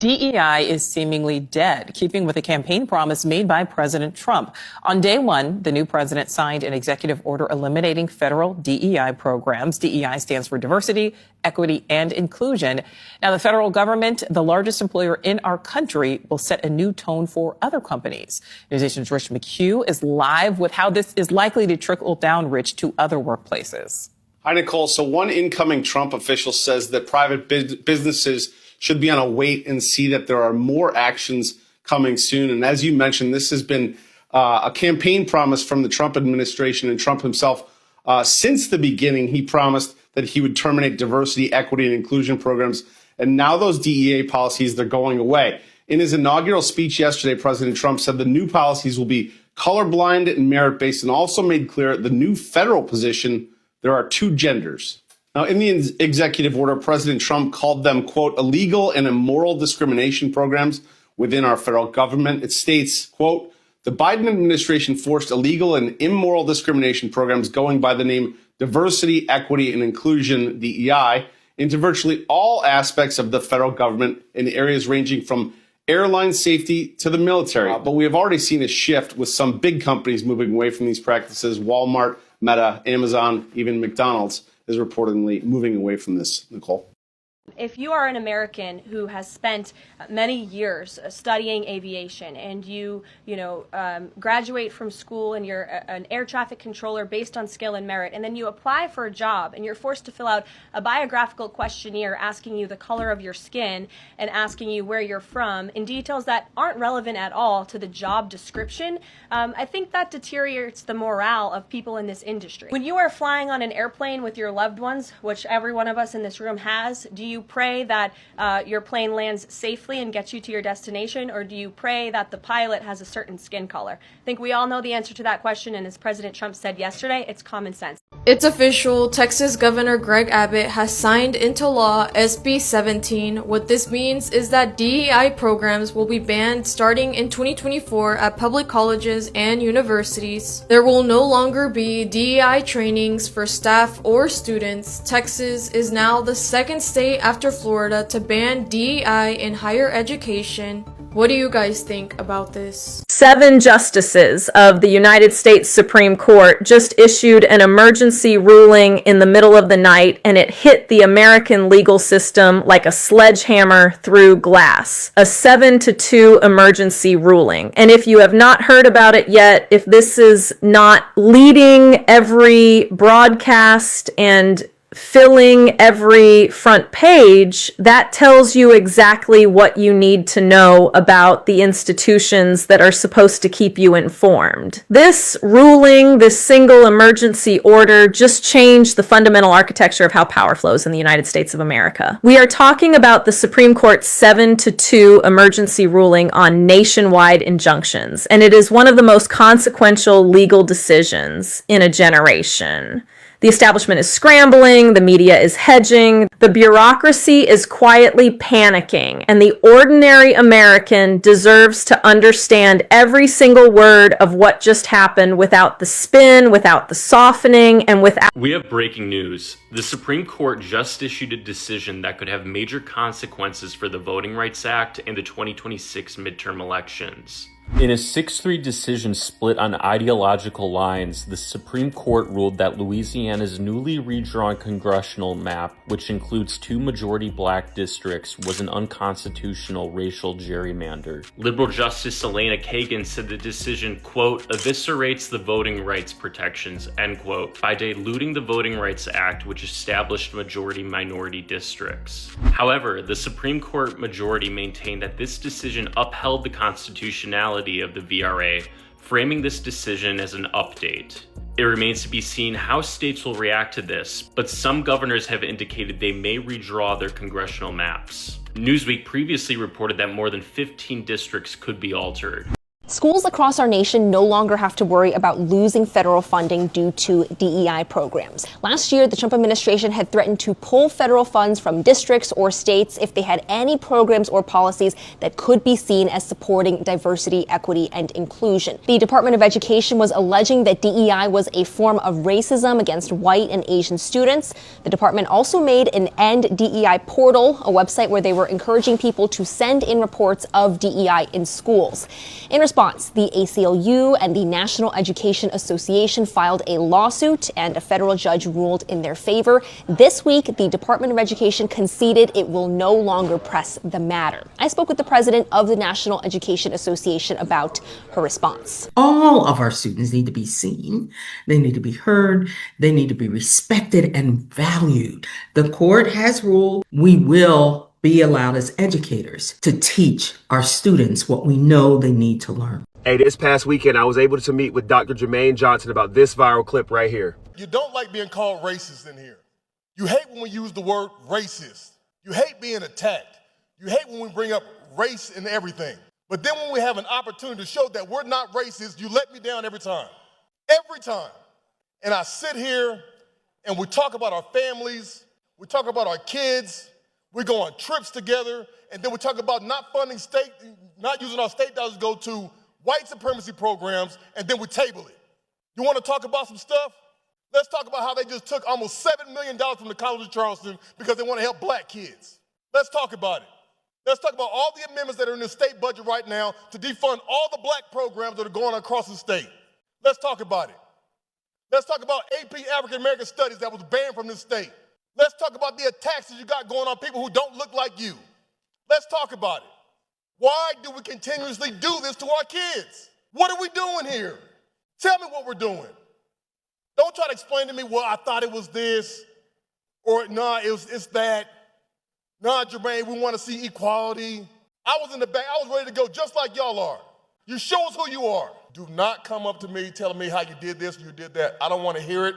DEI is seemingly dead, keeping with a campaign promise made by President Trump. On day one, the new president signed an executive order eliminating federal DEI programs. DEI stands for diversity, equity, and inclusion. Now, the federal government, the largest employer in our country, will set a new tone for other companies. Newsnation's Rich McHugh is live with how this is likely to trickle down, Rich, to other workplaces. Hi, Nicole. So one incoming Trump official says that private businesses should be on a wait and see, that there are more actions coming soon. And as you mentioned, this has been a campaign promise from the Trump administration and Trump himself. Since the beginning, he promised that he would terminate diversity, equity, and inclusion programs. And now those DEI policies, they're going away. In his inaugural speech yesterday, President Trump said the new policies will be colorblind and merit-based, and also made clear the new federal position, there are two genders. Now, in the executive order, President Trump called them, quote, illegal and immoral discrimination programs within our federal government. It states, quote, the Biden administration forced illegal and immoral discrimination programs going by the name diversity, equity, and inclusion, DEI, into virtually all aspects of the federal government in areas ranging from airline safety to the military. But we have already seen a shift with some big companies moving away from these practices. Walmart, Meta, Amazon, even McDonald's is reportedly moving away from this, Nicole. If you are an American who has spent many years studying aviation and you graduate from school and you're an air traffic controller based on skill and merit, and then you apply for a job and you're forced to fill out a biographical questionnaire asking you the color of your skin and asking you where you're from in details that aren't relevant at all to the job description, I think that deteriorates the morale of people in this industry. When you are flying on an airplane with your loved ones, which every one of us in this room has, do you pray that your plane lands safely and gets you to your destination, or do you pray that the pilot has a certain skin color? I think we all know the answer to that question, and as President Trump said yesterday, it's common sense. It's official. Texas Governor Greg Abbott has signed into law SB 17. What this means is that DEI programs will be banned starting in 2024 at public colleges and universities. There will no longer be DEI trainings for staff or students. Texas is now the second state after Florida to ban DEI in higher education. What do you guys think about this? 7 justices of the United States Supreme Court just issued an emergency ruling in the middle of the night, and it hit the American legal system like a sledgehammer through glass. A 7-2 emergency ruling. And if you have not heard about it yet, if this is not leading every broadcast and filling every front page, that tells you exactly what you need to know about the institutions that are supposed to keep you informed. This ruling, this single emergency order, just changed the fundamental architecture of how power flows in the United States of America. We are talking about the Supreme Court's 7-2 emergency ruling on nationwide injunctions, and it is one of the most consequential legal decisions in a generation. The establishment is scrambling, the media is hedging, the bureaucracy is quietly panicking, and the ordinary American deserves to understand every single word of what just happened without the spin, without the softening, and without... We have breaking news. The Supreme Court just issued a decision that could have major consequences for the Voting Rights Act and the 2026 midterm elections. In a 6-3 decision split on ideological lines, the Supreme Court ruled that Louisiana's newly redrawn congressional map, which includes 2 majority black districts, was an unconstitutional racial gerrymander. Liberal Justice Elena Kagan said the decision, quote, eviscerates the voting rights protections, end quote, by diluting the Voting Rights Act, which established majority-minority districts. However, the Supreme Court majority maintained that this decision upheld the constitutionality of the VRA, framing this decision as an update. It remains to be seen how states will react to this, but some governors have indicated they may redraw their congressional maps. Newsweek previously reported that more than 15 districts could be altered. Schools across our nation no longer have to worry about losing federal funding due to DEI programs. Last year, the Trump administration had threatened to pull federal funds from districts or states if they had any programs or policies that could be seen as supporting diversity, equity, and inclusion. The Department of Education was alleging that DEI was a form of racism against white and Asian students. The department also made an End DEI portal, a website where they were encouraging people to send in reports of DEI in schools. In response, the ACLU and the National Education Association filed a lawsuit, and a federal judge ruled in their favor. This week, the Department of Education conceded it will no longer press the matter. I spoke with the president of the National Education Association about her response. All of our students need to be seen. They need to be heard. They need to be respected and valued. The court has ruled we will be allowed as educators to teach our students what we know they need to learn. Hey, this past weekend, I was able to meet with Dr. Jermaine Johnson about this viral clip right here. You don't like being called racist in here. You hate when we use the word racist. You hate being attacked. You hate when we bring up race in everything. But then when we have an opportunity to show that we're not racist, you let me down every time. Every time. And I sit here and we talk about our families, we talk about our kids, we go on trips together, and then we talk about not using our state dollars to go to white supremacy programs, and then we table it. You want to talk about some stuff? Let's talk about how they just took almost $7 million from the College of Charleston because they want to help black kids. Let's talk about it. Let's talk about all the amendments that are in the state budget right now to defund all the black programs that are going across the state. Let's talk about it. Let's talk about AP African American Studies that was banned from this state. Let's talk about the attacks that you got going on people who don't look like you. Let's talk about it. Why do we continuously do this to our kids? What are we doing here? Tell me what we're doing. Don't try to explain to me, well, I thought it was this, or nah, it's that. Nah, Jermaine, we want to see equality. I was in the back, I was ready to go just like y'all are. You show us who you are. Do not come up to me telling me how you did this, you did that. I don't want to hear it.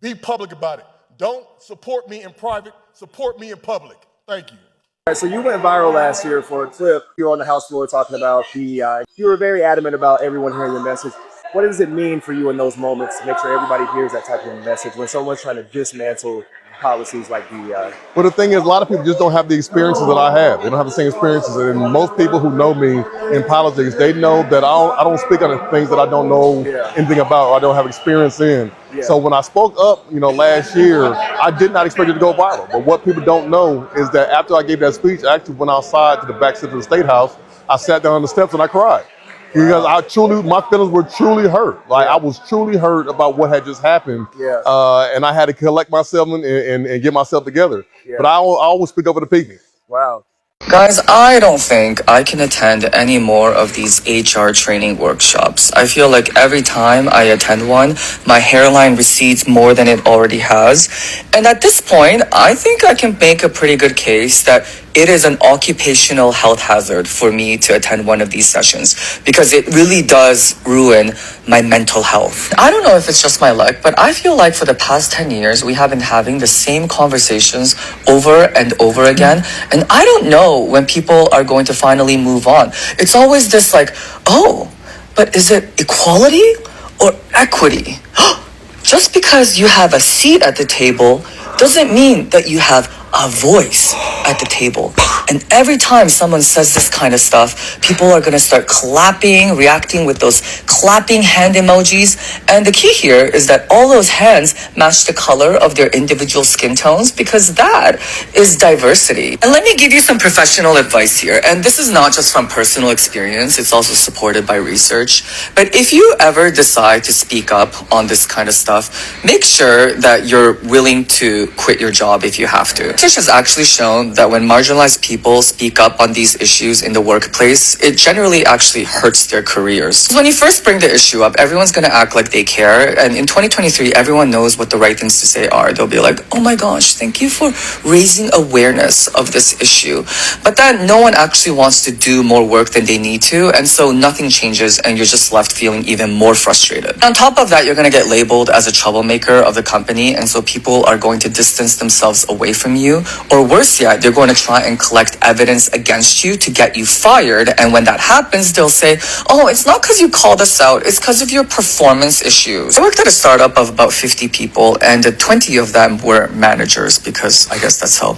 Be public about it. Don't support me in private, support me in public. Thank you. All right, so you went viral last year for a clip. You were on the House floor talking about DEI. You were very adamant about everyone hearing your message. What does it mean for you in those moments to make sure everybody hears that type of message when someone's trying to dismantle policies like DEI? Well, the thing is, a lot of people just don't have the experiences that I have. They don't have the same experiences. And most people who know me in politics, they know that I don't speak on things that I don't know anything about or I don't have experience in. Yeah. So when I spoke up, last year, I did not expect it to go viral. But what people don't know is that after I gave that speech, I actually went outside to the back steps of the State House. I sat down on the steps and I cried. Because my feelings were truly hurt. I was truly hurt about what had just happened. Yeah. And I had to collect myself and get myself together. Yeah. But I always speak up for the people. Wow. Guys, I don't think I can attend any more of these HR training workshops. I feel like every time I attend one, my hairline recedes more than it already has. And at this point, I think I can make a pretty good case that it is an occupational health hazard for me to attend one of these sessions because it really does ruin my mental health. I don't know if it's just my luck, but I feel like for the past 10 years, we have been having the same conversations over and over again. And I don't know when people are going to finally move on. It's always this oh, but is it equality or equity? Just because you have a seat at the table doesn't mean that you have a voice at the table. And every time someone says this kind of stuff, people are going to start clapping, reacting with those clapping hand emojis. And the key here is that all those hands match the color of their individual skin tones because that is diversity. And let me give you some professional advice here. And this is not just from personal experience, it's also supported by research. But if you ever decide to speak up on this kind of stuff, make sure that you're willing to quit your job if you have to. Research has actually shown that when marginalized people speak up on these issues in the workplace, it generally actually hurts their careers. When you first bring the issue up, everyone's going to act like they care. And in 2023, everyone knows what the right things to say are. They'll be like, oh my gosh, thank you for raising awareness of this issue. But then no one actually wants to do more work than they need to. And so nothing changes and you're just left feeling even more frustrated. On top of that, you're going to get labeled as a troublemaker of the company. And so people are going to distance themselves away from you. you, or worse yet, they're going to try and collect evidence against you to get you fired. And when that happens, they'll say, oh, it's not because you called us out, it's because of your performance issues. I worked at a startup of about 50 people, and 20 of them were managers, because I guess that's how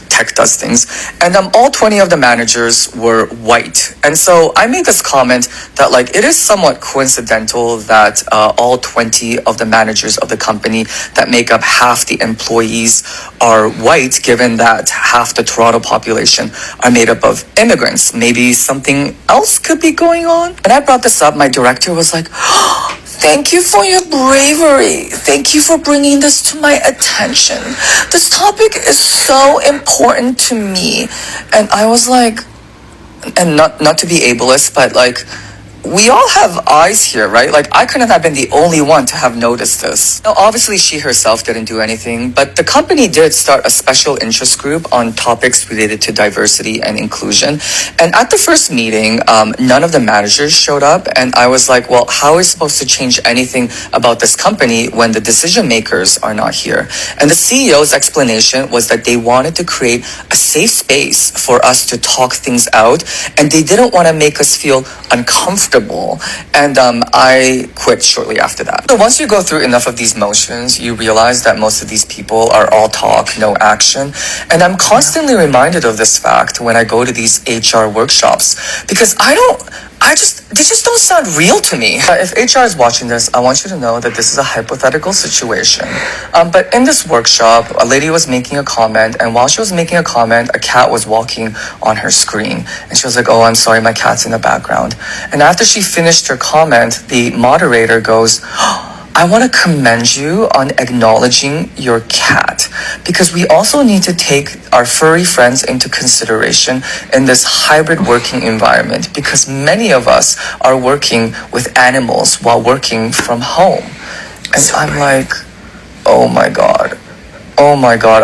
tech does things. And all 20 of the managers were white. And so I made this comment that, like, it is somewhat coincidental that all 20 of the managers of the company that make up half the employees are white, given that half the Toronto population are made up of immigrants. Maybe something else could be going on. When I brought this up, my director was like, oh, thank you for your bravery. Thank you for bringing this to my attention. This topic is so important to me. And I was like, and not to be ableist, but like, we all have eyes here, right? Like, I couldn't have been the only one to have noticed this. Now, obviously, she herself didn't do anything, but the company did start a special interest group on topics related to diversity and inclusion. And at the first meeting, none of the managers showed up. And I was like, well, how are we supposed to change anything about this company when the decision makers are not here? And the CEO's explanation was that they wanted to create a safe space for us to talk things out, and they didn't want to make us feel uncomfortable. And I quit shortly after that. So once you go through enough of these motions, you realize that most of these people are all talk, no action. And I'm constantly reminded of this fact when I go to these HR workshops, because they just don't sound real to me. If HR is watching this, I want you to know that this is a hypothetical situation. But in this workshop, a lady was making a comment, and while she was making a comment, a cat was walking on her screen. And she was like, oh, I'm sorry, my cat's in the background. And after she finished her comment, the moderator goes, I want to commend you on acknowledging your cat, because we also need to take our furry friends into consideration in this hybrid working environment, because many of us are working with animals while working from home. And I'm like, oh my God,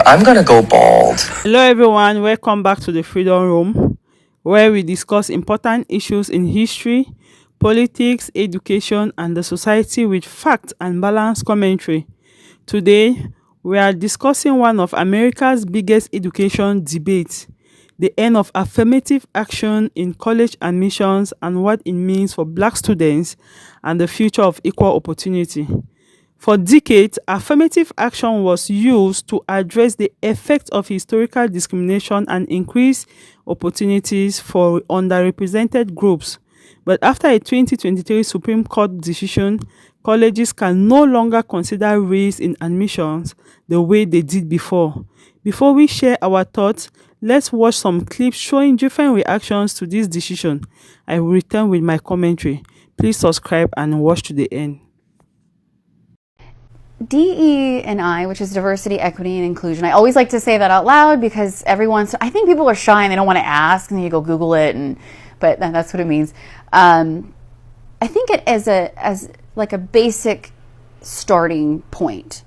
I'm gonna go bald. Hello everyone, welcome back to the Freedom Room, where we discuss important issues in history, politics, education, and the society with fact and balanced commentary. Today, we are discussing one of America's biggest education debates, the end of affirmative action in college admissions and what it means for Black students and the future of equal opportunity. For decades, affirmative action was used to address the effects of historical discrimination and increase opportunities for underrepresented groups. But after a 2023 Supreme Court decision, colleges can no longer consider race in admissions the way they did before. Before we share our thoughts, let's watch some clips showing different reactions to this decision. I will return with my commentary. Please subscribe and watch to the end. DE&I, which is diversity, equity, and inclusion. I always like to say that out loud because I think people are shy and they don't want to ask, and then you go Google it, but that's what it means. I think it as like a basic starting point.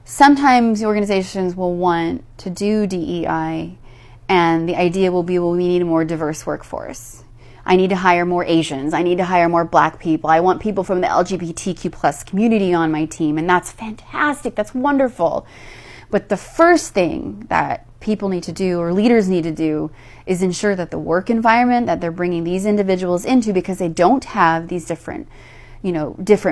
Sometimes organizations will want to do DEI, and the idea will be, well, we need a more diverse workforce. I need to hire more Asians. I need to hire more Black people. I want people from the LGBTQ plus community on my team. And that's fantastic. That's wonderful. But the first thing that people need to do, or leaders need to do, is ensure that the work environment that they're bringing these individuals into, because they don't have these different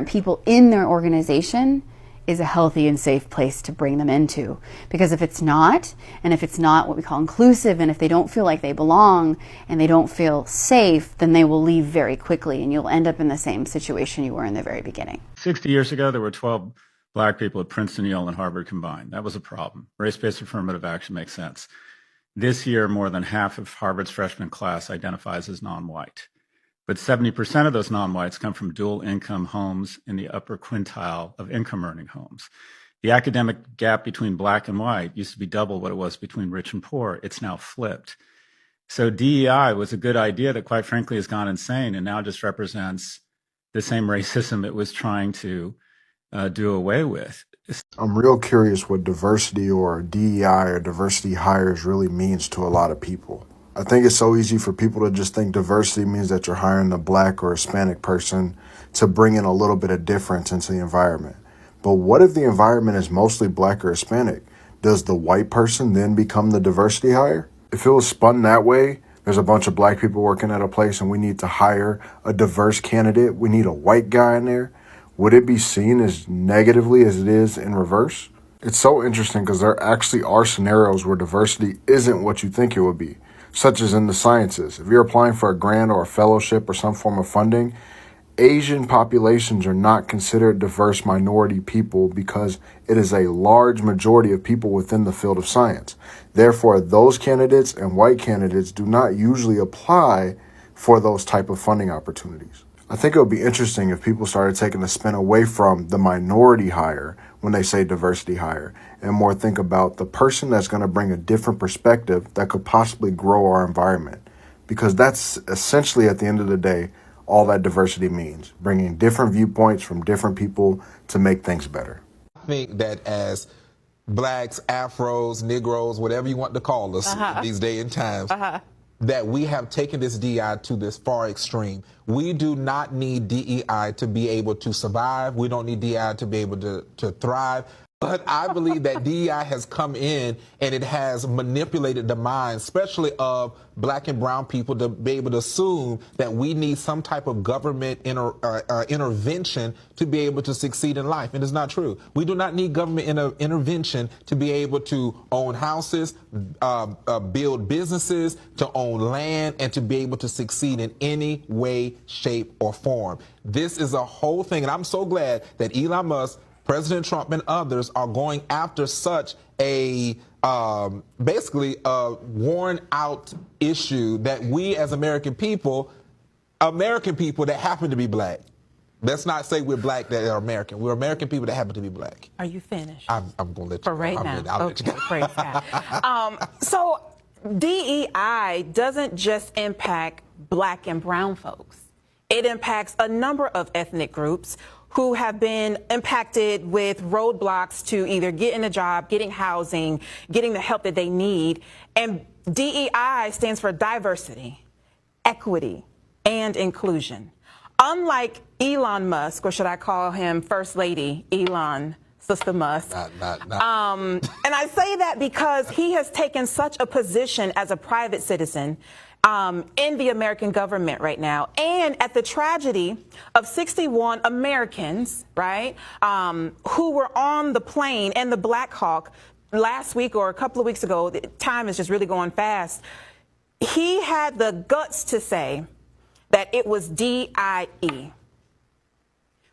people in their organization, is a healthy and safe place to bring them into. Because if it's not, and if it's not what we call inclusive, and if they don't feel like they belong and they don't feel safe, then they will leave very quickly, and you'll end up in the same situation you were in the very beginning. 60 years ago, there were 12 Black people at Princeton, Yale, and Harvard combined. That was a problem. Race-based affirmative action makes sense. This year, more than half of Harvard's freshman class identifies as non-white. But 70% of those non-whites come from dual income homes in the upper quintile of income earning homes. The academic gap between Black and white used to be double what it was between rich and poor. It's now flipped. So DEI was a good idea that, quite frankly, has gone insane and now just represents the same racism it was trying to do away with. I'm real curious what diversity or DEI or diversity hires really means to a lot of people. I think it's so easy for people to just think diversity means that you're hiring a Black or Hispanic person to bring in a little bit of difference into the environment. But what if the environment is mostly Black or Hispanic? does the white person then become the diversity hire? If it was spun that way, there's a bunch of black people working at a place and we need to hire a diverse candidate, we need a white guy in there, would it be seen as negatively as it is in reverse? It's so interesting because there actually are scenarios where diversity isn't what you think it would be, such as in the sciences. If you're applying for a grant or a fellowship or some form of funding, Asian populations are not considered diverse minority people because it is a large majority of people within the field of science. Therefore, those candidates and white candidates do not usually apply for those type of funding opportunities. I think it would be interesting if people started taking the spin away from the minority hire when they say diversity hire and more think about the person that's going to bring a different perspective that could possibly grow our environment. Because that's essentially, at the end of the day, all that diversity means, bringing different viewpoints from different people to make things better. I think that as blacks, Afros, Negroes, whatever you want to call us these days and times, that we have taken this DEI to this far extreme. We do not need DEI to be able to survive. We don't need DEI to be able to thrive. But I believe that DEI has come in and it has manipulated the mind, especially of black and brown people, to be able to assume that we need some type of government intervention to be able to succeed in life. And it's not true. We do not need government intervention to be able to own houses, build businesses, to own land, and to be able to succeed in any way, shape, or form. This is a whole thing. And I'm so glad that Elon Musk, President Trump, and others are going after such a basically a worn out issue that we as American people that happen to be black. Let's not say we're black that are American. We're American people that happen to be black. Are you finished? I'm going to let you For right now. I'll let you go. Praise God. So DEI doesn't just impact black and brown folks. It impacts a number of ethnic groups who have been impacted with roadblocks to either getting a job, getting housing, getting the help that they need. And DEI stands for diversity, equity, and inclusion. Unlike Elon Musk, or should I call him First Lady Elon, Sister Musk. And I say that because he has taken such a position as a private citizen in the American government right now, and at the tragedy of 61 Americans, right, who were on the plane and the Black Hawk last week or a couple of weeks ago. Time is just really going fast. He had the guts to say that it was DIE.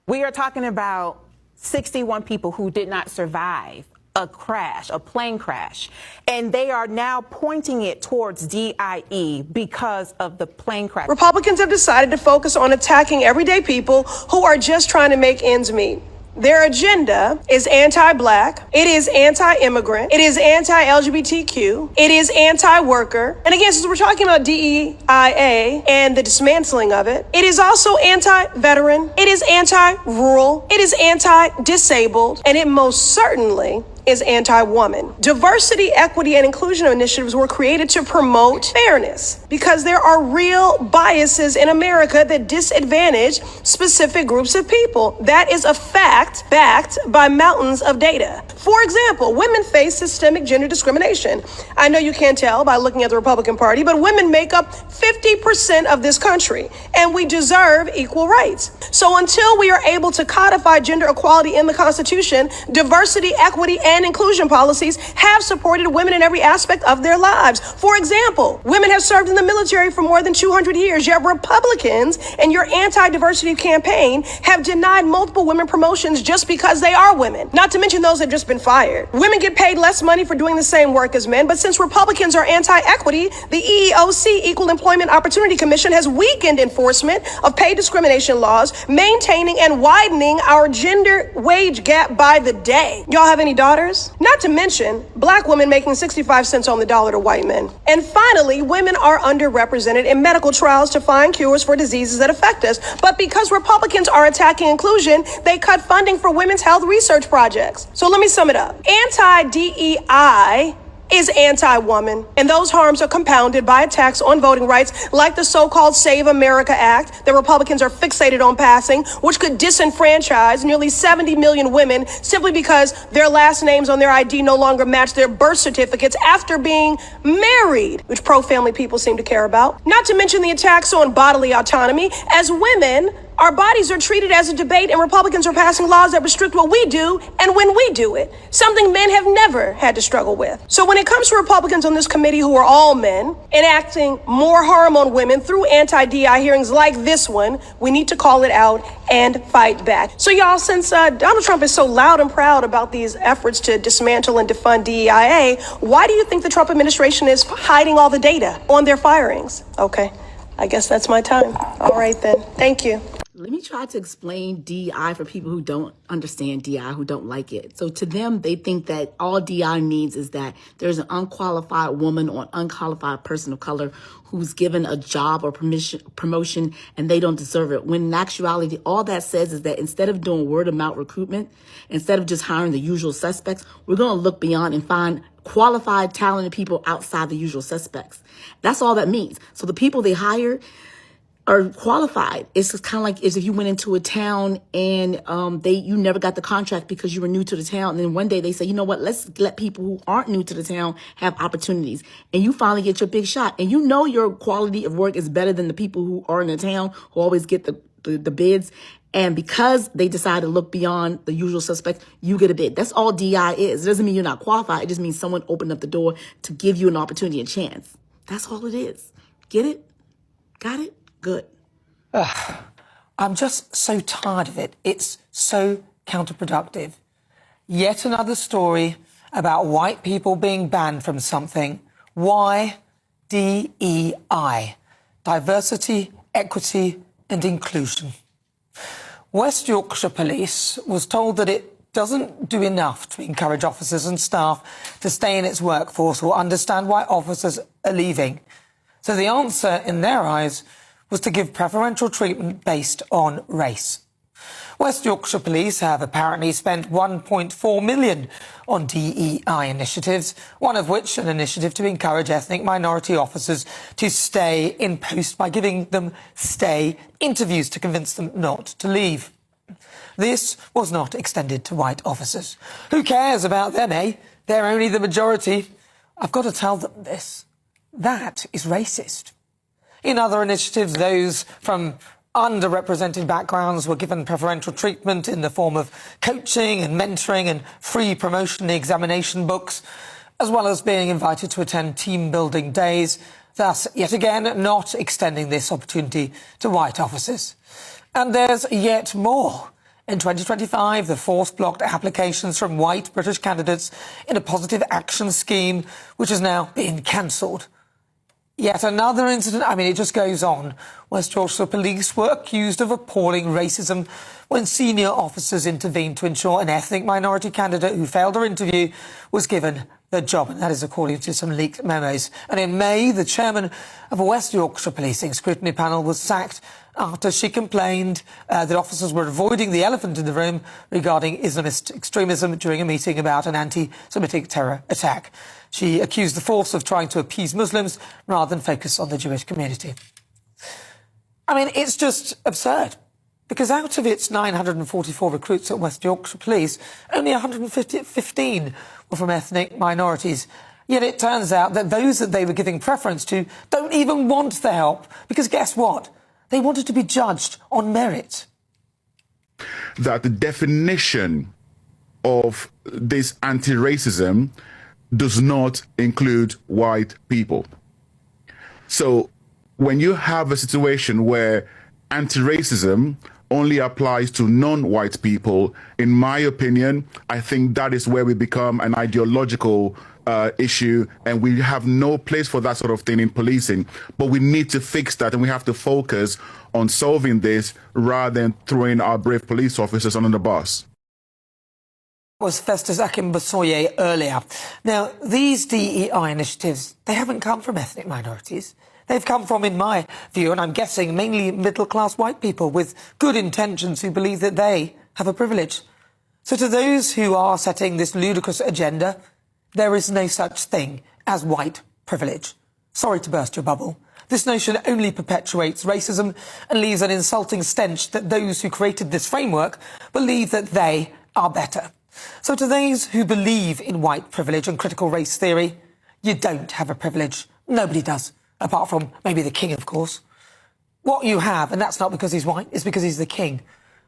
We are talking about 61 people who did not survive a crash, a plane crash, and they are now pointing it towards DIE because of the plane crash. Republicans have decided to focus on attacking everyday people who are just trying to make ends meet. Their agenda is anti-black, it is anti-immigrant, it is anti-LGBTQ, it is anti-worker. And again, since we're talking about DEIA and the dismantling of it, it is also anti-veteran, it is anti-rural, it is anti-disabled, and it most certainly is anti-woman. Diversity, equity, and inclusion initiatives were created to promote fairness because there are real biases in America that disadvantage specific groups of people. That is a fact backed by mountains of data. For example, women face systemic gender discrimination. I know you can't tell by looking at the Republican Party, but women make up 50% of this country, and we deserve equal rights. So until we are able to codify gender equality in the Constitution, diversity, equity, and inclusion policies have supported women in every aspect of their lives. For example, women have served in the military for more than 200 years, yet Republicans and your anti-diversity campaign have denied multiple women promotions just because they are women, not to mention those that have just been fired. Women get paid less money for doing the same work as men, but since Republicans are anti-equity, the EEOC, Equal Employment Opportunity Commission, has weakened enforcement of pay discrimination laws, maintaining and widening our gender wage gap by the day. Y'all have any daughters? Not to mention black women making 65 cents on the dollar to white men. And finally, women are underrepresented in medical trials to find cures for diseases that affect us. But because Republicans are attacking inclusion, they cut funding for women's health research projects. So let me sum it up. Anti-DEI is anti-woman. And those harms are compounded by attacks on voting rights like the so-called Save America Act that Republicans are fixated on passing, which could disenfranchise nearly 70 million women simply because their last names on their ID no longer match their birth certificates after being married, which pro-family people seem to care about. Not to mention the attacks on bodily autonomy. As women, our bodies are treated as a debate, and Republicans are passing laws that restrict what we do and when we do it, something men have never had to struggle with. So when it comes to Republicans on this committee who are all men, enacting more harm on women through anti-DEI hearings like this one, we need to call it out and fight back. So y'all, since Donald Trump is so loud and proud about these efforts to dismantle and defund DEIA, why do you think the Trump administration is hiding all the data on their firings? Okay, I guess that's my time. All right then, thank you. Let me try to explain DEI for people who don't understand DEI, who don't like it. So to them, they think that all DEI means is that there's an unqualified woman or unqualified person of color who's given a job or promotion and they don't deserve it. When in actuality, all that says is that instead of doing word of mouth recruitment, instead of just hiring the usual suspects, we're going to look beyond and find qualified, talented people outside the usual suspects. That's all that means. So the people they hire are qualified. It's just kind of like as if you went into a town and you never got the contract because you were new to the town. And then one day they say, you know what, let's let people who aren't new to the town have opportunities. And you finally get your big shot. And you know your quality of work is better than the people who are in the town who always get the bids. And because they decide to look beyond the usual suspects, you get a bid. That's all DI is. It doesn't mean you're not qualified. It just means someone opened up the door to give you an opportunity and chance. That's all it is. Get it? Got it? Good. I'm just so tired of it. It's so counterproductive. Yet another story about white people being banned from something. Why? DEI. Diversity, equity, and inclusion. West Yorkshire Police was told that it doesn't do enough to encourage officers and staff to stay in its workforce or understand why officers are leaving. So the answer, in their eyes, was to give preferential treatment based on race. West Yorkshire Police have apparently spent £1.4 million on DEI initiatives, one of which an initiative to encourage ethnic minority officers to stay in post by giving them stay interviews to convince them not to leave. This was not extended to white officers. Who cares about them, eh? They're only the majority. I've got to tell them this. That is racist. In other initiatives, those from underrepresented backgrounds were given preferential treatment in the form of coaching and mentoring and free promotion examination books, as well as being invited to attend team-building days, thus, yet again, not extending this opportunity to white officers. And there's yet more. In 2025, the force blocked applications from white British candidates in a positive action scheme, which has now been cancelled. Yet another incident, it just goes on. West Yorkshire Police were accused of appalling racism when senior officers intervened to ensure an ethnic minority candidate who failed her interview was given the job. And that is according to some leaked memos. And in May, the chairman of a West Yorkshire Policing Scrutiny Panel was sacked after she complained that officers were avoiding the elephant in the room regarding Islamist extremism during a meeting about an anti-Semitic terror attack. She accused the force of trying to appease Muslims rather than focus on the Jewish community. It's just absurd, because out of its 944 recruits at West Yorkshire Police, only 115 were from ethnic minorities. Yet it turns out that those that they were giving preference to don't even want the help, because guess what? They wanted to be judged on merit. That the definition of this anti-racism does not include white people. So when you have a situation where anti-racism only applies to non-white people, in my opinion, I think that is where we become an ideological issue, and we have no place for that sort of thing in policing. But we need to fix that, and we have to focus on solving this rather than throwing our brave police officers under the bus. Was Festus Akinbosoye earlier. Now, these DEI initiatives, they haven't come from ethnic minorities. They've come from, in my view, and I'm guessing mainly middle-class white people with good intentions who believe that they have a privilege. So to those who are setting this ludicrous agenda, There is no such thing as white privilege. Sorry to burst your bubble. This notion only perpetuates racism and leaves an insulting stench that those who created this framework believe that they are better. So to those who believe in white privilege and critical race theory, you don't have a privilege. Nobody does, apart from maybe the king, of course. What you have, and that's not because he's white, it's because he's the king.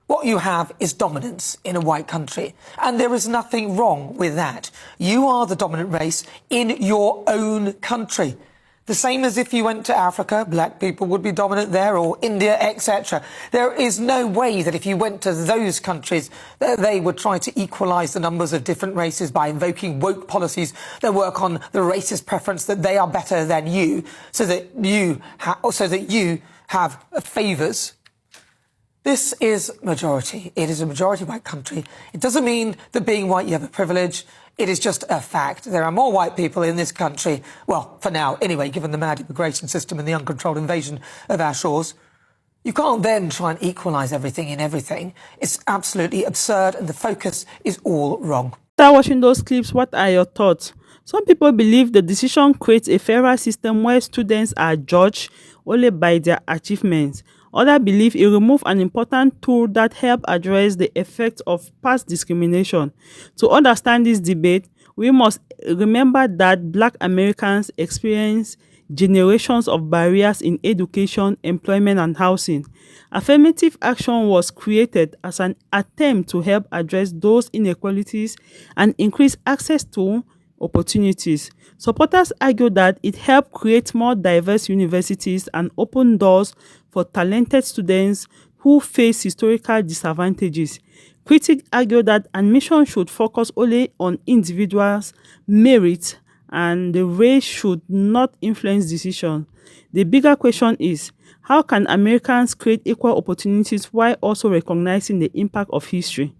What you have is dominance in a white country, and there is nothing wrong with that. You are the dominant race in your own country. The same as if you went to Africa, black people would be dominant there, or India, etc. There is no way that if you went to those countries, that they would try to equalise the numbers of different races by invoking woke policies that work on the racist preference that they are better than you, so that you have favours. This is majority. It is a majority white country. It doesn't mean that being white you have a privilege. It is just a fact. There are more white people in this country, well, for now, anyway, given the mad immigration system and the uncontrolled invasion of our shores. You can't then try and equalise everything in everything. It's absolutely absurd and the focus is all wrong. After watching those clips, what are your thoughts? Some people believe the decision creates a fairer system where students are judged only by their achievements. Others believe it removes an important tool that helps address the effects of past discrimination. To understand this debate, we must remember that Black Americans experience generations of barriers in education, employment, and housing. Affirmative action was created as an attempt to help address those inequalities and increase access to opportunities. Supporters argue that it helped create more diverse universities and open doors for talented students who face historical disadvantages. Critics argue that admission should focus only on individuals' merit and the race should not influence decisions. The bigger question is, how can Americans create equal opportunities while also recognizing the impact of history?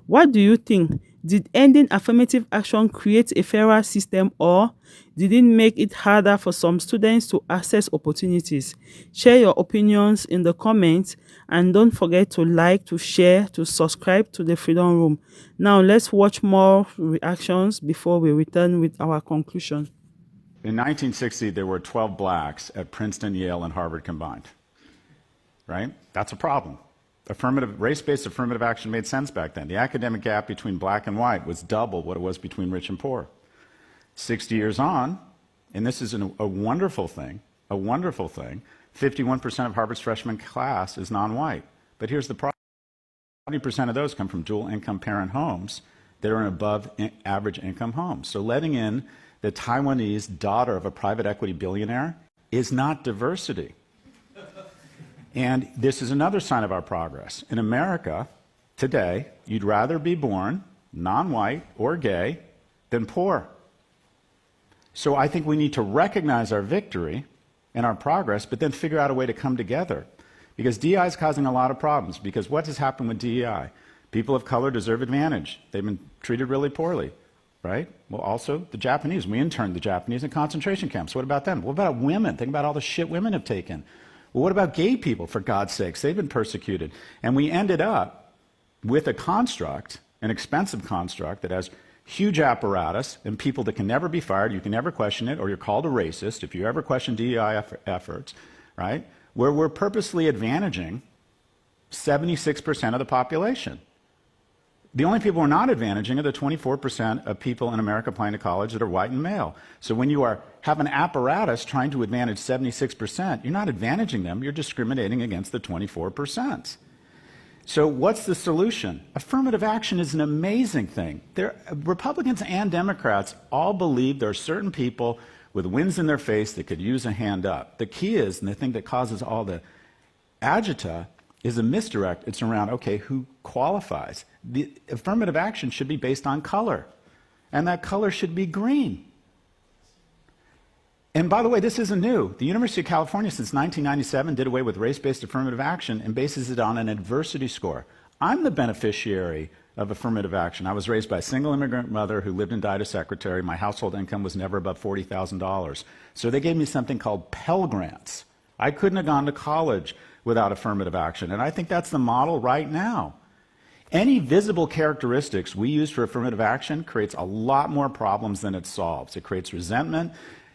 What do you think? Did ending affirmative action create a fairer system, or did it make it harder for some students to access opportunities? Share your opinions in the comments and don't forget to like, to share, to subscribe to the Freedom Room. Now let's watch more reactions before we return with our conclusion. In 1960, there were 12 blacks at Princeton, Yale, and Harvard combined. Right? That's a problem. Race-based affirmative action made sense back then. The academic gap between black and white was double what it was between rich and poor. 60 years on, and this is a wonderful thing, 51% of Harvard's freshman class is non-white. But here's the problem. 20% of those come from dual-income parent homes that are in above-average income homes. So letting in the Taiwanese daughter of a private equity billionaire is not diversity. And this is another sign of our progress. In America, today, you'd rather be born non-white or gay than poor. So I think we need to recognize our victory and our progress, but then figure out a way to come together. Because DEI is causing a lot of problems. Because what has happened with DEI? People of color deserve advantage. They've been treated really poorly, right? Well, also the Japanese. We interned the Japanese in concentration camps. What about them? What about women? Think about all the shit women have taken. Well, what about gay people, for God's sakes? They've been persecuted. And we ended up with a construct, an expensive construct that has huge apparatus and people that can never be fired. You can never question it, or you're called a racist if you ever question DEI efforts, right? Where we're purposely advantaging 76% of the population. The only people we're not advantaging are the 24% of people in America applying to college that are white and male. So when you have an apparatus trying to advantage 76%, you're not advantaging them, you're discriminating against the 24%. So what's the solution? Affirmative action is an amazing thing. Republicans and Democrats all believe there are certain people with wins in their face that could use a hand up. The key is, and the thing that causes all the agita, is a misdirect. It's around, okay, who qualifies? The affirmative action should be based on color, and that color should be green. And by the way, this isn't new. The University of California since 1997 did away with race-based affirmative action and bases it on an adversity score. I'm the beneficiary of affirmative action. I was raised by a single immigrant mother who lived and died a secretary. My household income was never above $40,000. So they gave me something called Pell Grants. I couldn't have gone to college without affirmative action. And I think that's the model right now. Any visible characteristics we use for affirmative action creates a lot more problems than it solves. It creates resentment.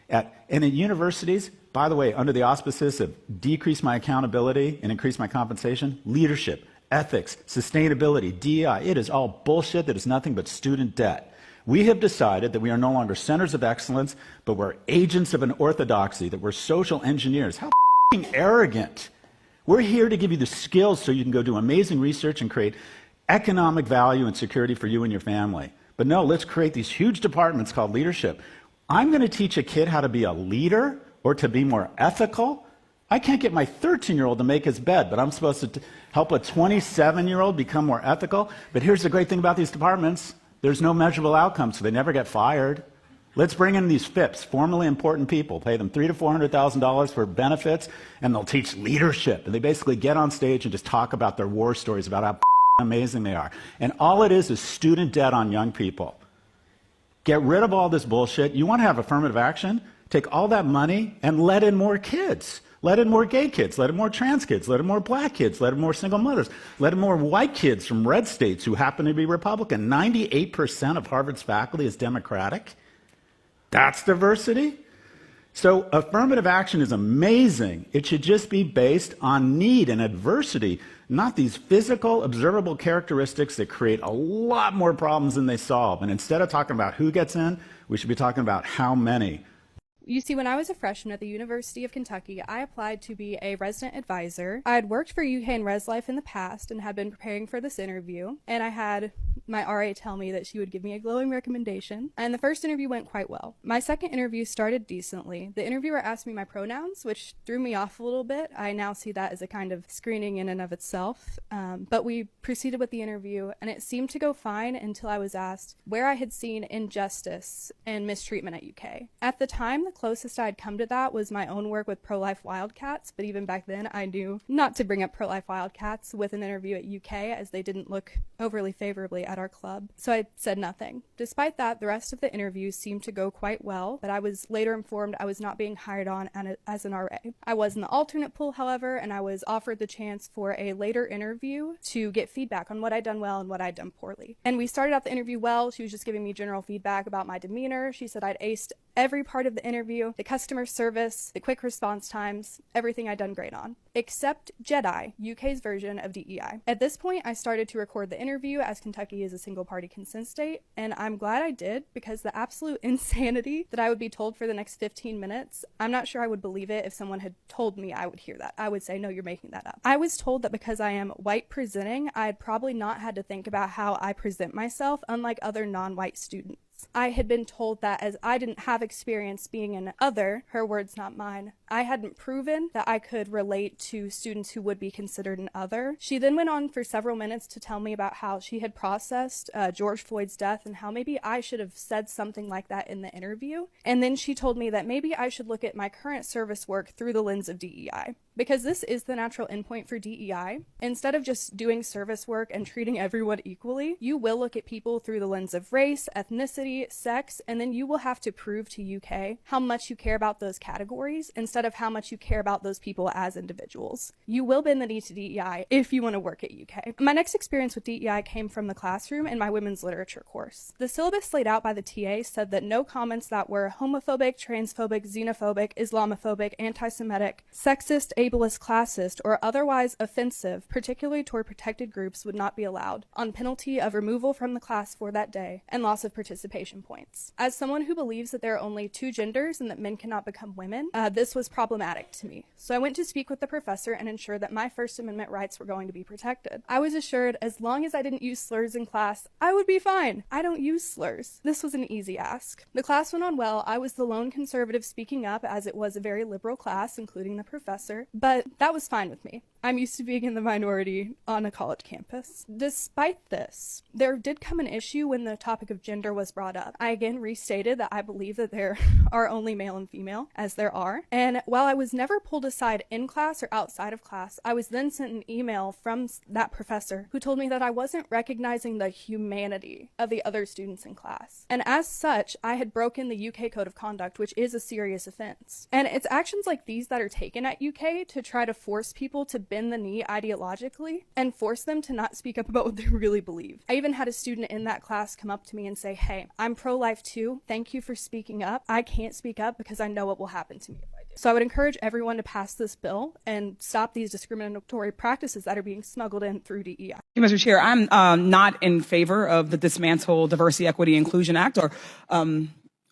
And in universities, by the way, under the auspices of decrease my accountability and increase my compensation, leadership, ethics, sustainability, DEI, it is all bullshit that is nothing but student debt. We have decided that we are no longer centers of excellence, but we're agents of an orthodoxy, that we're social engineers. How f***ing arrogant. We're here to give you the skills so you can go do amazing research and create economic value and security for you and your family. But no, let's create these huge departments called leadership. I'm going to teach a kid how to be a leader or to be more ethical. I can't get my 13-year-old to make his bed, but I'm supposed to help a 27-year-old become more ethical. But here's the great thing about these departments. There's no measurable outcome, so they never get fired. Let's bring in these FIPS, formally important people, pay them $300,000 to $400,000 for benefits, and they'll teach leadership. And they basically get on stage and just talk about their war stories, about how amazing they are. And all it is student debt on young people. Get rid of all this bullshit. You want to have affirmative action? Take all that money and let in more kids. Let in more gay kids, let in more trans kids, let in more black kids, let in more single mothers, let in more white kids from red states who happen to be Republican. 98% of Harvard's faculty is Democratic. That's diversity. So affirmative action is amazing. It should just be based on need and adversity, not these physical, observable characteristics that create a lot more problems than they solve. And instead of talking about who gets in, we should be talking about how many. You see, when I was a freshman at the University of Kentucky, I applied to be a resident advisor. I had worked for UK and Res Life in the past and had been preparing for this interview, and I had my RA tell me that she would give me a glowing recommendation, and the first interview went quite well. My second interview started decently. The interviewer asked me my pronouns, which threw me off a little bit. I now see that as a kind of screening in and of itself, but we proceeded with the interview, and it seemed to go fine until I was asked where I had seen injustice and mistreatment at UK. At the time, the closest I had come to that was my own work with pro-life wildcats, but even back then I knew not to bring up pro-life wildcats with an interview at UK as they didn't look overly favorably at our club, so I said nothing. Despite that, the rest of the interview seemed to go quite well, but I was later informed I was not being hired on as an RA. I was in the alternate pool, however, and I was offered the chance for a later interview to get feedback on what I'd done well and what I'd done poorly. And we started out the interview well. She was just giving me general feedback about my demeanor. She said I'd aced every part of the interview, the customer service, the quick response times, everything I'd done great on, except JEDI, UK's version of DEI. At this point, I started to record the interview as Kentucky is a single-party consent state, and I'm glad I did because the absolute insanity that I would be told for the next 15 minutes, I'm not sure I would believe it if someone had told me I would hear that. I would say, no, you're making that up. I was told that because I am white presenting, I had probably not had to think about how I present myself, unlike other non-white students. I had been told that as I didn't have experience being an other, her words not mine, I hadn't proven that I could relate to students who would be considered an other. She then went on for several minutes to tell me about how she had processed George Floyd's death and how maybe I should have said something like that in the interview. And then she told me that maybe I should look at my current service work through the lens of DEI. Because this is the natural endpoint for DEI. Instead of just doing service work and treating everyone equally, you will look at people through the lens of race, ethnicity, sex, and then you will have to prove to UK how much you care about those categories instead of how much you care about those people as individuals. You will bend the knee to DEI if you want to work at UK. My next experience with DEI came from the classroom in my women's literature course. The syllabus laid out by the TA said that no comments that were homophobic, transphobic, xenophobic, Islamophobic, anti-Semitic, sexist, ableist, classist, or otherwise offensive, particularly toward protected groups, would not be allowed, on penalty of removal from the class for that day and loss of participation points. As someone who believes that there are only two genders and that men cannot become women, this was problematic to me. So I went to speak with the professor and ensure that my First Amendment rights were going to be protected. I was assured as long as I didn't use slurs in class, I would be fine. I don't use slurs. This was an easy ask. The class went on well. I was the lone conservative speaking up as it was a very liberal class, including the professor, but that was fine with me. I'm used to being in the minority on a college campus. Despite this, there did come an issue when the topic of gender was brought up. I again restated that I believe that there are only male and female, as there are. And while I was never pulled aside in class or outside of class, I was then sent an email from that professor who told me that I wasn't recognizing the humanity of the other students in class. And as such, I had broken the UK Code of Conduct, which is a serious offense. And it's actions like these that are taken at UK to try to force people to bend the knee ideologically and force them to not speak up about what they really believe. I even had a student in that class come up to me and say, hey, I'm pro-life too. Thank you for speaking up. I can't speak up because I know what will happen to me if I do. So I would encourage everyone to pass this bill and stop these discriminatory practices that are being smuggled in through DEI. Mr. Chair, I'm not in favor of the Dismantle Diversity, Equity, Inclusion Act, or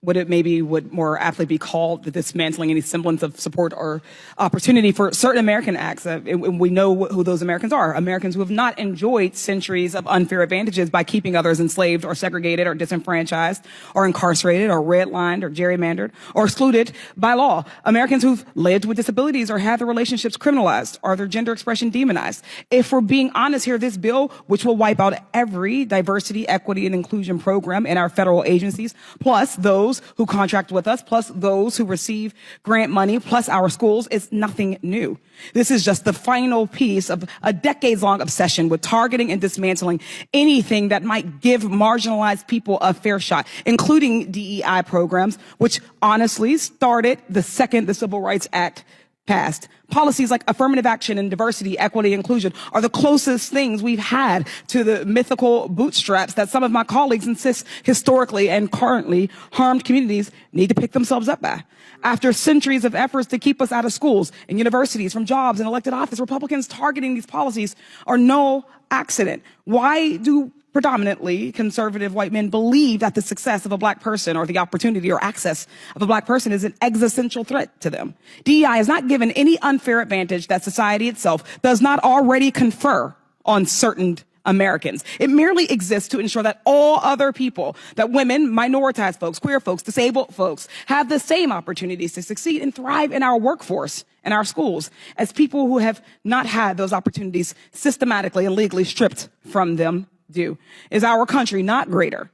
would more aptly be called the dismantling any semblance of support or opportunity for certain American acts. We know who those Americans are. Americans who have not enjoyed centuries of unfair advantages by keeping others enslaved or segregated or disenfranchised or incarcerated or redlined or gerrymandered or excluded by law. Americans who've lived with disabilities or had their relationships criminalized or their gender expression demonized. If we're being honest here, this bill, which will wipe out every diversity, equity, and inclusion program in our federal agencies, plus those who contract with us, plus those who receive grant money, plus our schools, is nothing new. This is just the final piece of a decades-long obsession with targeting and dismantling anything that might give marginalized people a fair shot, including DEI programs, which honestly started the second the Civil Rights Act passed. Policies like affirmative action and diversity, equity, inclusion are the closest things we've had to the mythical bootstraps that some of my colleagues insist historically and currently harmed communities need to pick themselves up by. After centuries of efforts to keep us out of schools and universities, from jobs and elected office, Republicans targeting these policies are no accident. Why do predominantly conservative white men believe that the success of a black person or the opportunity or access of a black person is an existential threat to them? DEI is not given any unfair advantage that society itself does not already confer on certain Americans. It merely exists to ensure that all other people, that women, minoritized folks, queer folks, disabled folks, have the same opportunities to succeed and thrive in our workforce and our schools as people who have not had those opportunities systematically and legally stripped from them do. Is our country not greater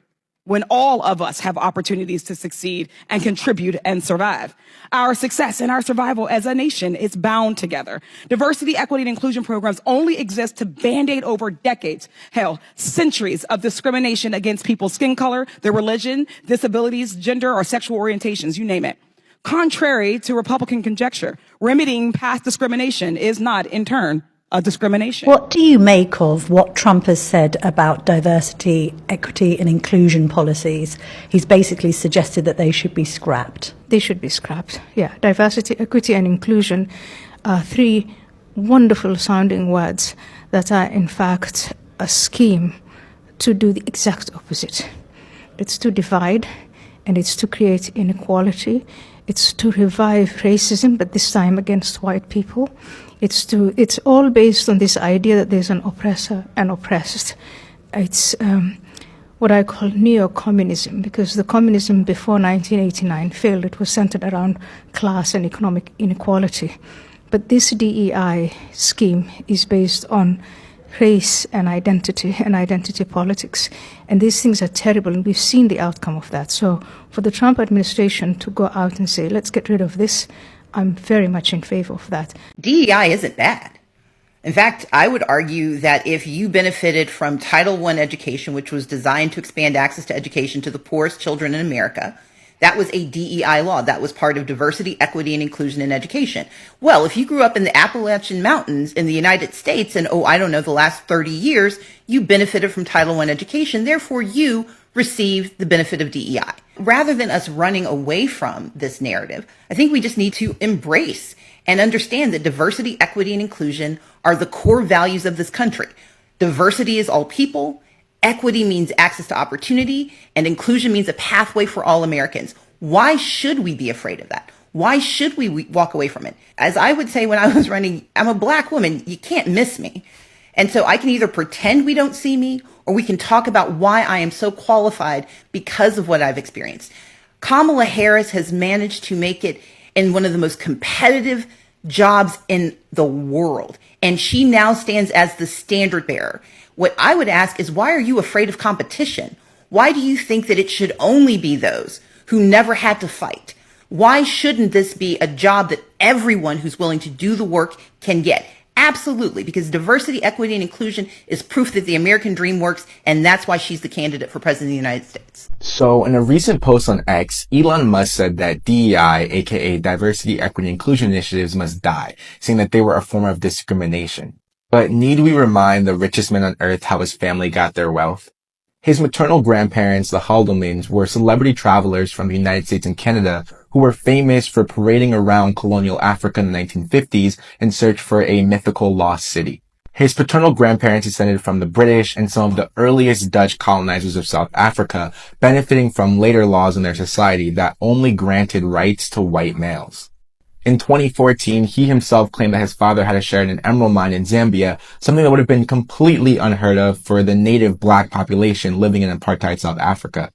when all of us have opportunities to succeed and contribute and survive? Our success and our survival as a nation is bound together. Diversity, equity, and inclusion programs only exist to band-aid over decades, hell, centuries of discrimination against people's skin color, their religion, disabilities, gender, or sexual orientations, you name it. Contrary to Republican conjecture, remedying past discrimination is not, in turn, a discrimination. What do you make of what Trump has said about diversity, equity, and inclusion policies? He's basically suggested that they should be scrapped. They should be scrapped. Yeah, diversity, equity, and inclusion are three wonderful sounding words that are in fact a scheme to do the exact opposite. It's to divide, and it's to create inequality. It's to revive racism, but this time against white people. It's all based on this idea that there's an oppressor and oppressed. It's what I call neo-communism, because the communism before 1989 failed. It was centered around class and economic inequality. But this DEI scheme is based on race and identity politics. And these things are terrible, and we've seen the outcome of that. So for the Trump administration to go out and say, let's get rid of this, I'm very much in favor of that. DEI isn't bad. In fact, I would argue that if you benefited from Title I education, which was designed to expand access to education to the poorest children in America, that was a DEI law. That was part of diversity, equity, and inclusion in education. Well, if you grew up in the Appalachian Mountains in the United States and, the last 30 years, you benefited from Title I education, therefore you received the benefit of DEI. Rather than us running away from this narrative, I think we just need to embrace and understand that diversity, equity, and inclusion are the core values of this country. Diversity is all people, equity means access to opportunity, and inclusion means a pathway for all Americans. Why should we be afraid of that? Why should we walk away from it? As I would say when I was running, I'm a black woman, you can't miss me. And so I can either pretend we don't see me, or we can talk about why I am so qualified because of what I've experienced. Kamala Harris has managed to make it in one of the most competitive jobs in the world. And she now stands as the standard bearer. What I would ask is, why are you afraid of competition? Why do you think that it should only be those who never had to fight? Why shouldn't this be a job that everyone who's willing to do the work can get? Absolutely, because diversity, equity, and inclusion is proof that the American dream works, and that's why she's the candidate for president of the United States. So in a recent post on X, Elon Musk said that DEI, aka Diversity, Equity, and Inclusion Initiatives, must die, saying that they were a form of discrimination. But need we remind the richest man on earth how his family got their wealth? His maternal grandparents, the Haldeman's, were celebrity travelers from the United States and Canada who were famous for parading around colonial Africa in the 1950s in search for a mythical lost city. His paternal grandparents descended from the British and some of the earliest Dutch colonizers of South Africa, benefiting from later laws in their society that only granted rights to white males. In 2014, he himself claimed that his father had a share in an emerald mine in Zambia, something that would have been completely unheard of for the native black population living in apartheid South Africa.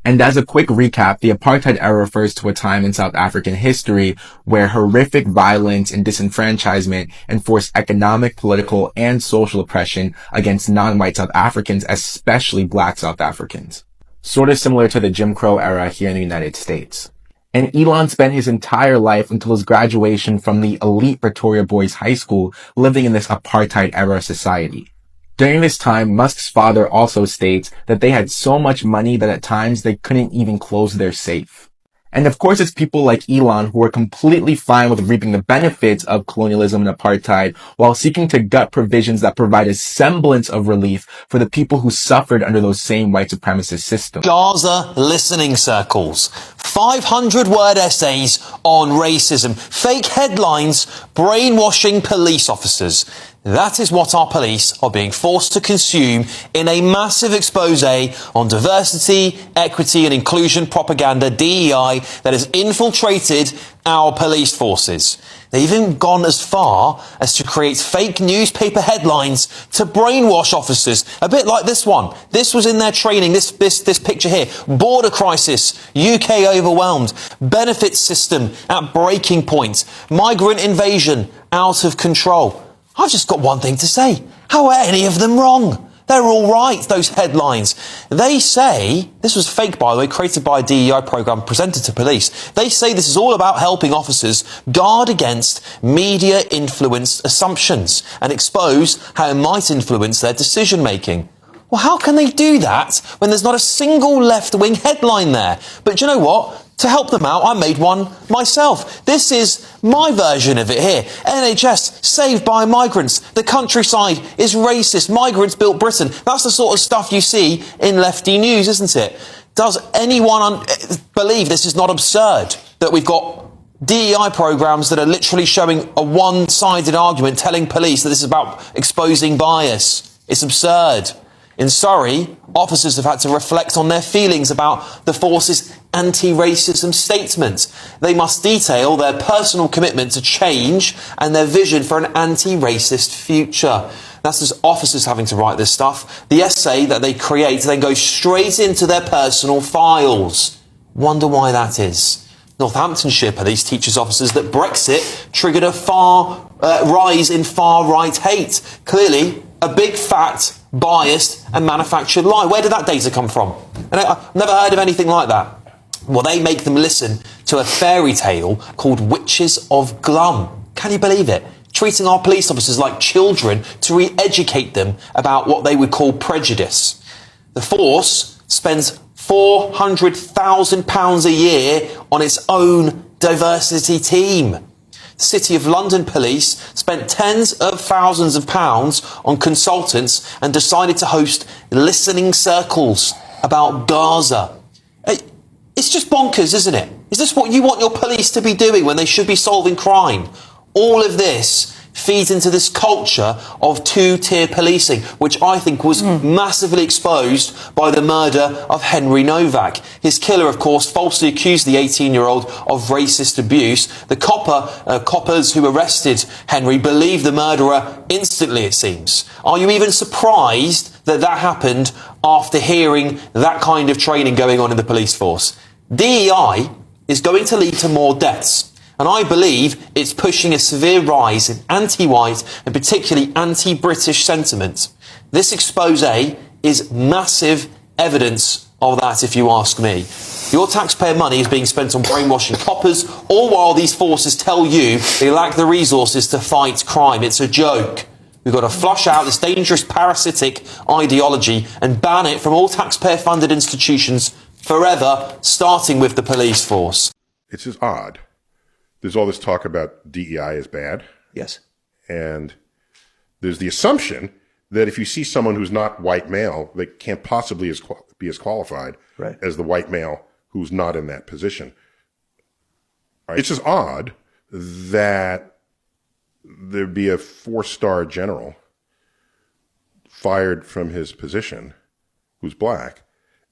And as a quick recap, the apartheid era refers to a time in South African history where horrific violence and disenfranchisement enforced economic, political, and social oppression against non-white South Africans, especially black South Africans. Sort of similar to the Jim Crow era here in the United States. And Elon spent his entire life until his graduation from the elite Pretoria Boys High School living in this apartheid era society. During this time, Musk's father also states that they had so much money that at times they couldn't even close their safe. And of course, it's people like Elon who are completely fine with reaping the benefits of colonialism and apartheid while seeking to gut provisions that provide a semblance of relief for the people who suffered under those same white supremacist systems. Gaza listening circles, 500-word essays on racism, fake headlines, brainwashing police officers. That is what our police are being forced to consume in a massive expose on diversity, equity and inclusion propaganda, DEI, that has infiltrated our police forces. They've even gone as far as to create fake newspaper headlines to brainwash officers, a bit like this one. This was in their training, this picture here. Border crisis, UK overwhelmed, benefits system at breaking point, migrant invasion out of control. I've just got one thing to say. How are any of them wrong? They're all right, those headlines. They say, this was fake by the way, created by a DEI programme presented to police. They say this is all about helping officers guard against media-influenced assumptions and expose how it might influence their decision-making. Well, how can they do that when there's not a single left-wing headline there? But do you know what? To help them out, I made one myself. This is my version of it here. NHS saved by migrants. The countryside is racist. Migrants built Britain. That's the sort of stuff you see in lefty news, isn't it? Does anyone believe this is not absurd? That we've got DEI programmes that are literally showing a one-sided argument, telling police that this is about exposing bias. It's absurd. In Surrey, officers have had to reflect on their feelings about the force's anti-racism statement. They must detail their personal commitment to change and their vision for an anti-racist future. That's just officers having to write this stuff. The essay that they create then goes straight into their personal files. Wonder why that is. Northamptonshire police teaches officers that Brexit triggered a rise in far-right hate. Clearly, a big, fat, biased and manufactured lie. Where did that data come from? And I've never heard of anything like that. Well, they make them listen to a fairy tale called Witches of Glum. Can you believe it? Treating our police officers like children to re-educate them about what they would call prejudice. The force spends £400,000 a year on its own diversity team. The City of London Police spent tens of thousands of pounds on consultants and decided to host listening circles about Gaza. It's just bonkers, isn't it? Is this what you want your police to be doing when they should be solving crime? All of this feeds into this culture of two-tier policing, which I think was massively exposed by the murder of Henry Novak. His killer, of course, falsely accused the 18-year-old of racist abuse. The coppers who arrested Henry believed the murderer instantly, it seems. Are you even surprised that that happened after hearing that kind of training going on in the police force? DEI is going to lead to more deaths. And I believe it's pushing a severe rise in anti-white and particularly anti-British sentiment. This expose is massive evidence of that, if you ask me. Your taxpayer money is being spent on brainwashing coppers, all while these forces tell you they lack the resources to fight crime. It's a joke. We've got to flush out this dangerous parasitic ideology and ban it from all taxpayer-funded institutions forever, starting with the police force. It's just odd. There's all this talk about DEI is bad. Yes. And there's the assumption that if you see someone who's not white male, they can't possibly be as qualified as the white male who's not in that position. It's just odd that there'd be a 4-star general fired from his position who's black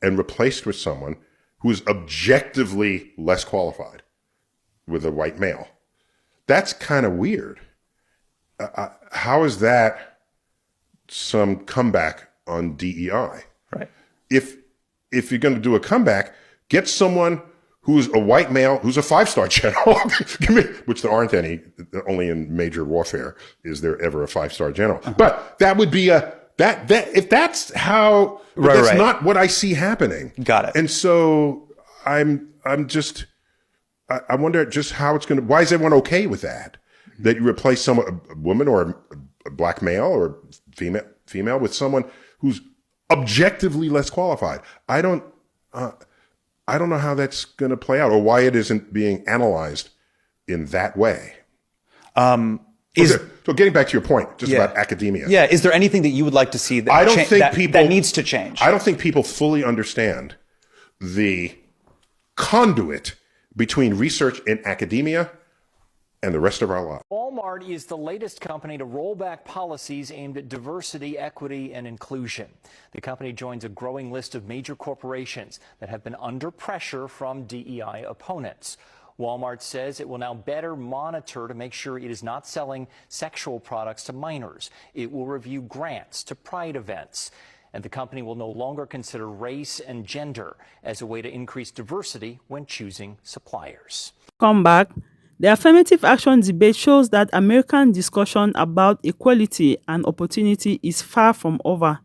and replaced with someone who's objectively less qualified with a white male. That's kind of weird. How is that some comeback on DEI? Right. If you're going to do a comeback, get someone who's a white male, who's a 5-star general, which there aren't any. Only in major warfare is there ever a 5-star general. But that would be if that's how, that's not what I see happening. Got it. And so I wonder just how it's going to. Why is everyone okay with that? That you replace a woman or a black male or female with someone who's objectively less qualified. I don't know how that's going to play out, or why it isn't being analyzed in that way. So getting back to your point, just about academia. Yeah. Is there anything that you would like to see that needs to change? I don't think people fully understand the conduit between research and academia and the rest of our lives. Walmart is the latest company to roll back policies aimed at diversity, equity, and inclusion. The company joins a growing list of major corporations that have been under pressure from DEI opponents. Walmart says it will now better monitor to make sure it is not selling sexual products to minors. It will review grants to pride events. And the company will no longer consider race and gender as a way to increase diversity when choosing suppliers. Come back. The affirmative action debate shows that American discussion about equality and opportunity is far from over.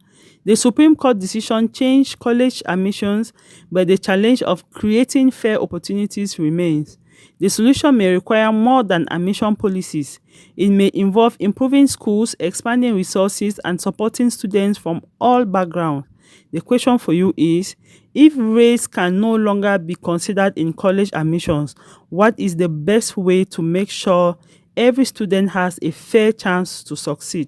The Supreme Court decision changed college admissions, but the challenge of creating fair opportunities remains. The solution may require more than admission policies. It may involve improving schools, expanding resources, and supporting students from all backgrounds. The question for you is, if race can no longer be considered in college admissions, what is the best way to make sure every student has a fair chance to succeed?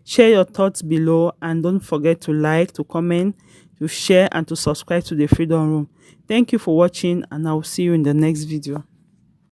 Share your thoughts below, and don't forget to like, to comment, to share, and to subscribe to the Freedom Room. Thank you for watching, and I will see you in the next video.